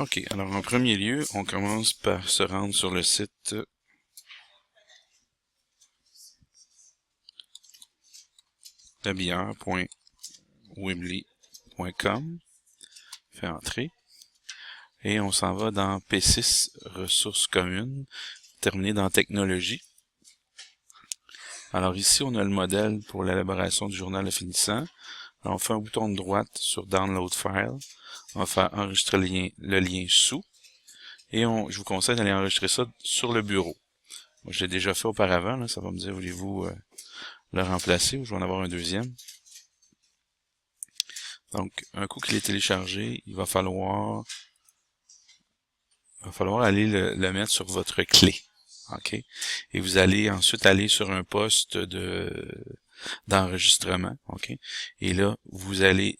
OK, alors en premier lieu, on commence par se rendre sur le site labilleur.weebly.com. Fait entrer. Et on s'en va dans P6 ressources communes, terminé dans technologie. Alors ici, on a le modèle pour l'élaboration du journal de finissant. Alors, on fait un bouton de droite sur Download File. On va faire enregistrer le lien sous. Et je vous conseille d'aller enregistrer ça sur le bureau. Moi, je l'ai déjà fait auparavant. Là, ça va me dire, voulez-vous le remplacer ou je vais en avoir un deuxième. Donc, un coup qu'il est téléchargé, il va falloir aller le mettre sur votre clé. OK? Et vous allez ensuite aller sur un poste d'enregistrement. OK? Et là, vous allez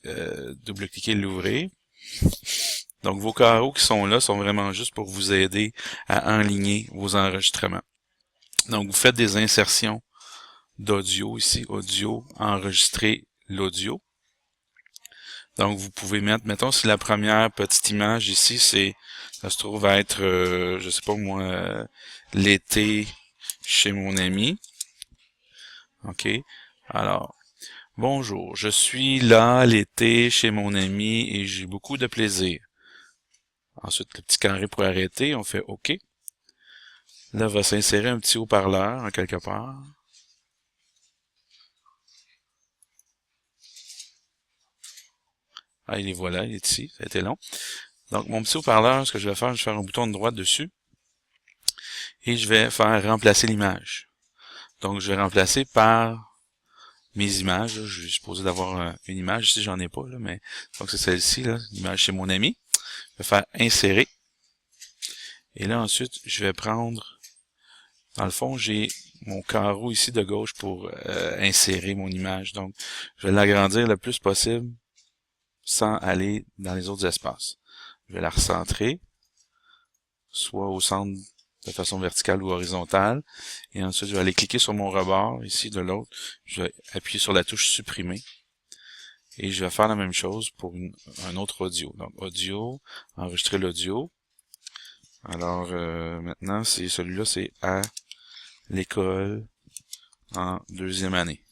double-cliquer l'ouvrir. Donc, vos carreaux qui sont là sont vraiment juste pour vous aider à enligner vos enregistrements. Donc, vous faites des insertions d'audio ici. Audio, enregistrer l'audio. Donc, vous pouvez mettre, mettons, si la première petite image ici, ça se trouve à être, je sais pas moi, l'été chez mon ami. OK. Alors, bonjour, je suis là l'été chez mon ami et j'ai beaucoup de plaisir. Ensuite, le petit carré pour arrêter, on fait OK. Là, va s'insérer un petit haut-parleur en quelque part. Ah, il est voilà, il est ici, ça a été long. Donc, mon petit haut-parleur, ce que je vais faire un bouton de droite dessus. Et je vais faire remplacer l'image. Donc, je vais remplacer par mes images. Là. Je suis supposé d'avoir une image. Ici, j'en ai pas, là, mais donc c'est celle-ci, là, l'image chez mon ami. Je vais faire insérer. Et là, ensuite, je vais prendre, dans le fond, j'ai mon carreau ici de gauche pour insérer mon image. Donc, je vais l'agrandir le plus possible sans aller dans les autres espaces. Je vais la recentrer, soit au centre de façon verticale ou horizontale. Et ensuite, je vais aller cliquer sur mon rebord, ici de l'autre. Je vais appuyer sur la touche supprimer. Et je vais faire la même chose pour un autre audio. Donc, audio, enregistrer l'audio. Alors, maintenant, celui-là, c'est à l'école en deuxième année.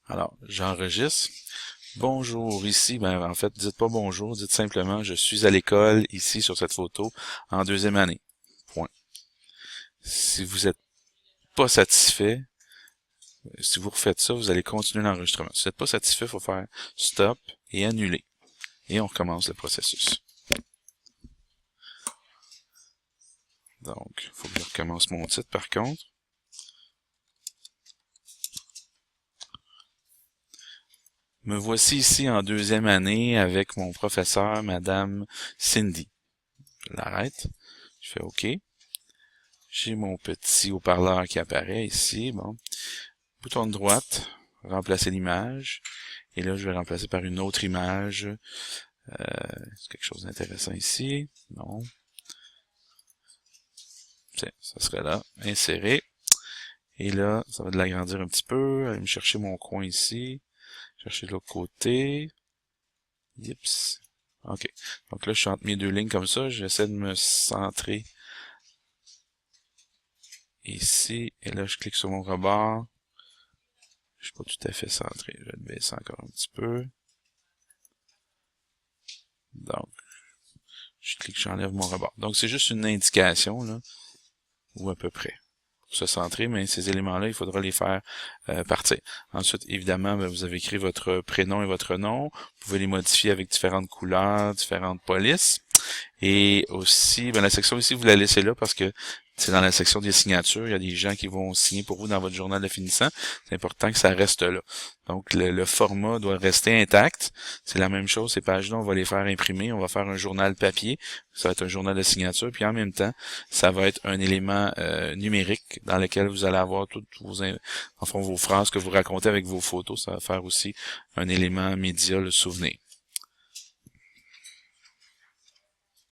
Alors, j'enregistre. Bonjour, ici, en fait, dites pas bonjour, dites simplement, je suis à l'école, ici, sur cette photo, en deuxième année. Point. Si vous n'êtes pas satisfait, si vous refaites ça, vous allez continuer l'enregistrement. Si vous n'êtes pas satisfait, il faut faire stop et annuler. Et on recommence le processus. Donc, il faut que je recommence mon titre par contre. Me voici ici en deuxième année avec mon professeur, Madame Cindy. Je l'arrête. Je fais OK. J'ai mon petit haut-parleur qui apparaît ici. Bon. Bouton de droite, remplacer l'image. Et là, je vais remplacer par une autre image. C'est quelque chose d'intéressant ici. Non. Tiens, ça serait là. Insérer. Et là, ça va de l'agrandir un petit peu. Aller me chercher mon coin ici. Chercher de l'autre côté. Yips. OK. Donc là, je suis entre mes deux lignes comme ça. J'essaie de me centrer ici. Et là, je clique sur mon rebord. Je suis pas tout à fait centré. Je vais le baisser encore un petit peu. Donc, je clique, j'enlève mon rebord. Donc, c'est juste une indication, là, ou à peu près. Pour se centrer, mais ces éléments-là, il faudra les faire partir. Ensuite, évidemment, vous avez écrit votre prénom et votre nom. Vous pouvez les modifier avec différentes couleurs, différentes polices. Et aussi, la section ici, vous la laissez là parce que c'est dans la section des signatures. Il y a des gens qui vont signer pour vous dans votre journal de finissant. C'est important que ça reste là. Donc, le format doit rester intact. C'est la même chose. Ces pages-là, on va les faire imprimer. On va faire un journal papier. Ça va être un journal de signature. Puis en même temps, ça va être un élément numérique dans lequel vous allez avoir toutes vos phrases que vous racontez avec vos photos. Ça va faire aussi un élément média, le souvenir.